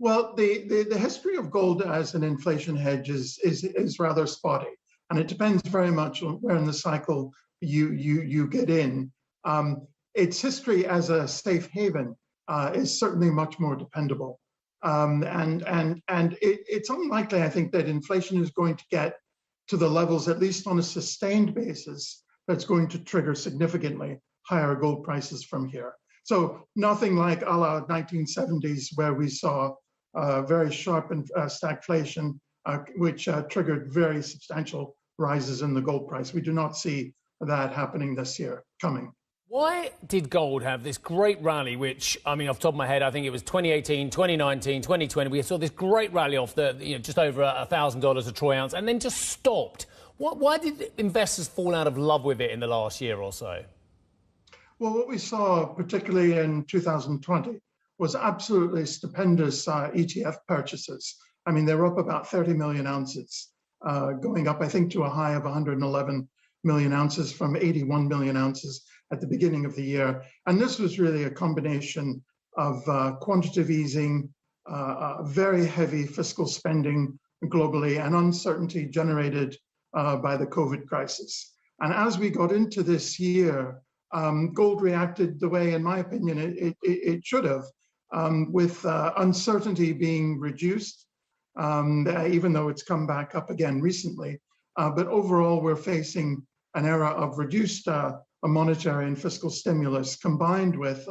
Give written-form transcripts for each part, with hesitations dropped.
Well, the history of gold as an inflation hedge is rather spotty, and it depends very much on where in the cycle you get in. Its history as a safe haven is certainly much more dependable, it's unlikely, I think, that inflation is going to get to the levels, at least on a sustained basis, that's going to trigger significantly higher gold prices from here. So nothing like a la 1970s, where we saw very sharp stagflation, which triggered very substantial rises in the gold price. We do not see that happening this year coming. Why did gold have this great rally, which, I mean, off the top of my head, I think it was 2018, 2019, 2020. We saw this great rally off the, just over $1,000 a troy ounce, and then just stopped. Why did investors fall out of love with it in the last year or so? Well, what we saw, particularly in 2020, was absolutely stupendous ETF purchases. I mean, they were up about 30 million ounces, going up, I think, to a high of 111 million ounces from 81 million ounces at the beginning of the year. And this was really a combination of quantitative easing, very heavy fiscal spending globally, and uncertainty generated by the COVID crisis. And as we got into this year, gold reacted the way, in my opinion, it should have, with uncertainty being reduced, even though it's come back up again recently. But overall, we're facing an era of reduced monetary and fiscal stimulus, combined with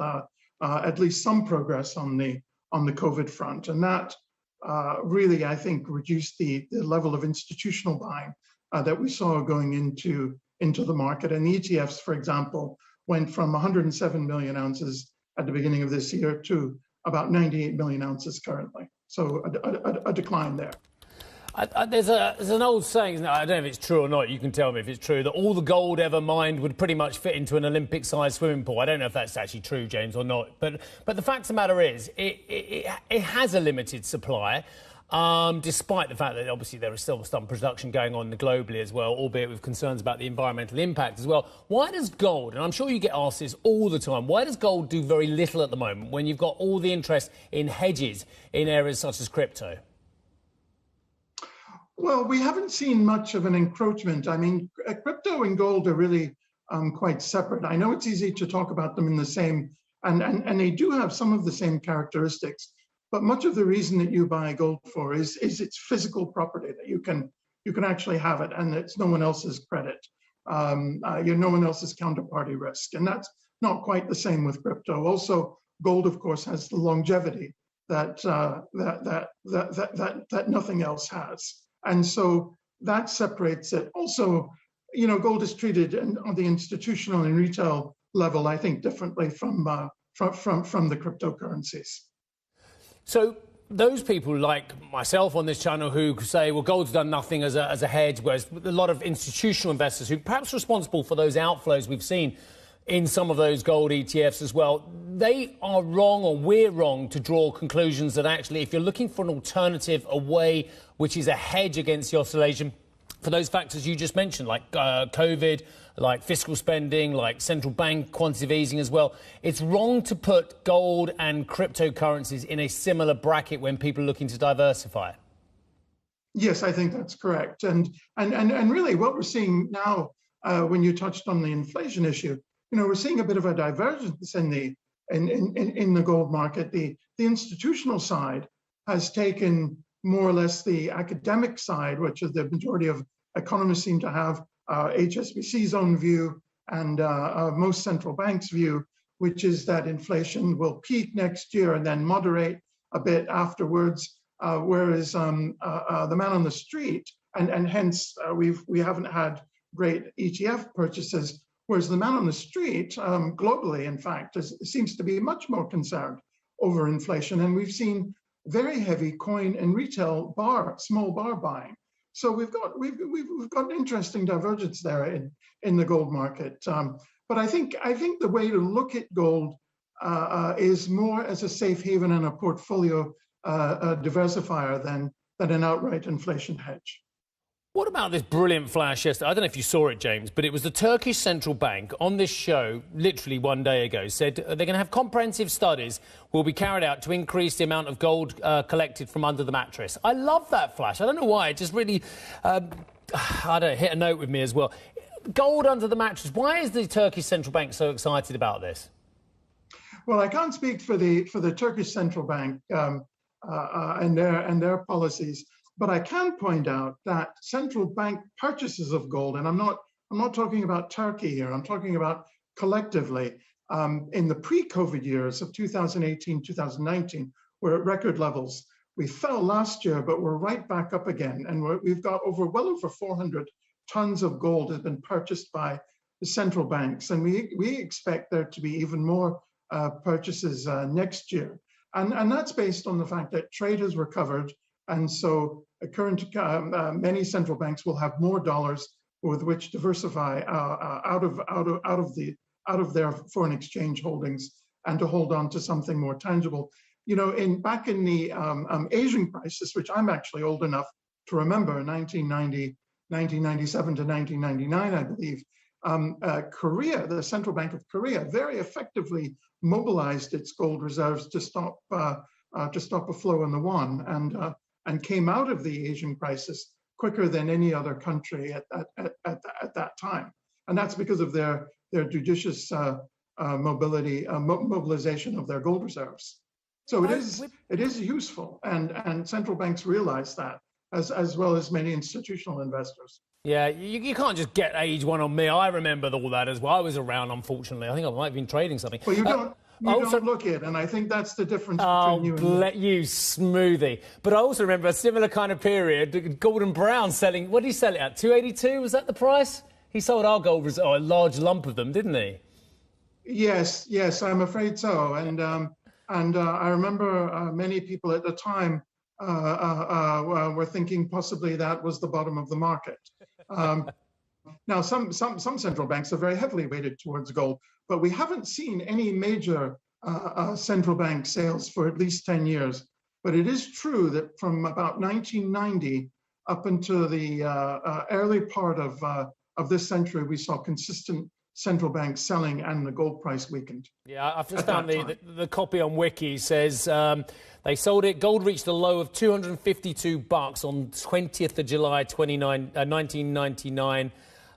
at least some progress on the COVID front, and that really, I think, reduced the level of institutional buying that we saw going into the market. And the ETFs, for example, went from 107 million ounces at the beginning of this year to about 98 million ounces currently. So a decline there. There's an old saying, I don't know if it's true or not, you can tell me if it's true, that all the gold ever mined would pretty much fit into an Olympic-sized swimming pool. I don't know if that's actually true, James, or not. But the fact of the matter is, it has a limited supply, despite the fact that obviously there is still some production going on globally as well, albeit with concerns about the environmental impact as well. Why does gold, and I'm sure you get asked this all the time, why does gold do very little at the moment when you've got all the interest in hedges in areas such as crypto? Well, we haven't seen much of an encroachment. I mean, crypto and gold are really quite separate. I know it's easy to talk about them in the same, and they do have some of the same characteristics, but much of the reason that you buy gold for is its physical property, that you can actually have it, and it's no one else's credit. You're no one else's counterparty risk, and that's not quite the same with crypto. Also, gold, of course, has the longevity that nothing else has. And so that separates it. Also, gold is treated on the institutional and retail level, I think, differently from the cryptocurrencies. So those people like myself on this channel who say, well, gold's done nothing as a hedge, whereas a lot of institutional investors who perhaps responsible for those outflows we've seen in some of those gold ETFs as well, they are wrong, or we're wrong, to draw conclusions that actually, if you're looking for an alternative, a way which is a hedge against the oscillation for those factors you just mentioned, like COVID, like fiscal spending, like central bank quantitative easing as well, it's wrong to put gold and cryptocurrencies in a similar bracket when people are looking to diversify. Yes, I think that's correct. And really what we're seeing now, when you touched on the inflation issue, we're seeing a bit of a divergence in the gold market. The institutional side has taken more or less the academic side, which is the majority of economists seem to have, HSBC's own view and most central banks' view, which is that inflation will peak next year and then moderate a bit afterwards. Whereas the man on the street, and hence we haven't had great ETF purchases. Whereas the man on the street, globally, in fact, seems to be much more concerned over inflation. And we've seen very heavy coin and retail small bar buying. So we've got an interesting divergence there in the gold market. But I think the way to look at gold is more as a safe haven and a portfolio diversifier than an outright inflation hedge. What about this brilliant flash yesterday? I don't know if you saw it, James, but it was the Turkish Central Bank on this show literally one day ago said they're going to have comprehensive studies will be carried out to increase the amount of gold collected from under the mattress. I love that flash. I don't know why. It just really, I don't know, hit a note with me as well. Gold under the mattress. Why is the Turkish Central Bank so excited about this? Well, I can't speak for the Turkish Central Bank and their policies. But I can point out that central bank purchases of gold, and I'm not talking about Turkey here, I'm talking about collectively, in the pre-COVID years of 2018, 2019, we're at record levels. We fell last year, but we're right back up again. And we've got well over 400 tons of gold has been purchased by the central banks. And we expect there to be even more purchases next year. And that's based on the fact that trade has recovered. And so many central banks will have more dollars with which diversify out of their foreign exchange holdings and to hold on to something more tangible. You know, back in the Asian crisis, which I'm actually old enough to remember, 1997 to 1999, I believe, Korea, the Central Bank of Korea, very effectively mobilized its gold reserves to stop a flow in the won and came out of the Asian crisis quicker than any other country at that time. And that's because of their judicious mobilization of their gold reserves. So it is useful, and central banks realize that, as well as many institutional investors. Yeah, you can't just get age one on me. I remember all that as well. I was around, unfortunately. I think I might have been trading something. Well, you don't look it, and I think that's the difference between you and me. Let you smoothie. But I also remember a similar kind of period, Gordon Brown selling, what did he sell it at, 282? Was that the price? He sold our gold reserves, a large lump of them, didn't he? Yes, I'm afraid so. And I remember many people at the time were thinking possibly that was the bottom of the market. Now, some central banks are very heavily weighted towards gold, but we haven't seen any major central bank sales for at least 10 years. But it is true that from about 1990 up until the early part of this century, we saw consistent central banks selling and the gold price weakened. Yeah, I've just found the copy on Wiki says they sold it. Gold reached a low of $252 on 20th of July 1999.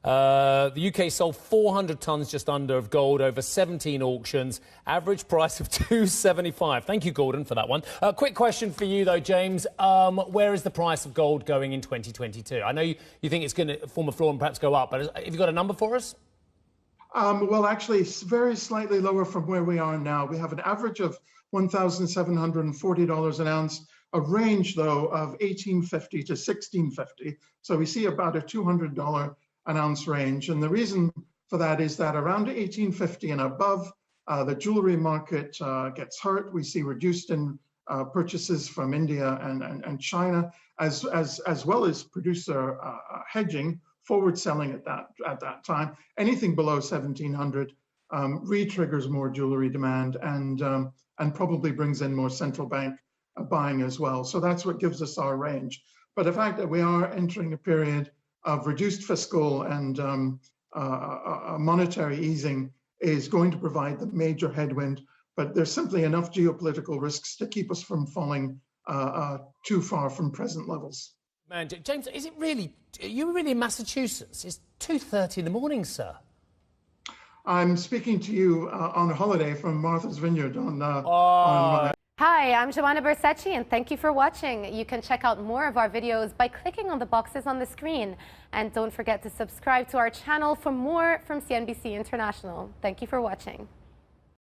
The UK sold 400 tons just under of gold over 17 auctions. Average price of $275. Thank you, Gordon, for that one. Quick question for you, though, James. Where is the price of gold going in 2022? I know you think it's going to form a floor and perhaps go up, but have you got a number for us? Well, actually, very slightly lower from where we are now. We have an average of $1,740 an ounce, a range, though, of $1,850 to $1,650. So we see about a $200 an ounce range. And the reason for that is that around $1,850 and above, the jewelry market gets hurt. We see reduced in purchases from India and China, as well as producer hedging, forward selling at that time. Anything below 1,700 re-triggers more jewelry demand and probably brings in more central bank buying as well. So that's what gives us our range. But the fact that we are entering a period of reduced fiscal and monetary easing is going to provide the major headwind. But there's simply enough geopolitical risks to keep us from falling too far from present levels. Man, James, are you really in Massachusetts? It's 2:30 in the morning, sir. I'm speaking to you on a holiday from Martha's Vineyard Hi, I'm Joanna Bersecci, and thank you for watching. You can check out more of our videos by clicking on the boxes on the screen. And don't forget to subscribe to our channel for more from CNBC International. Thank you for watching.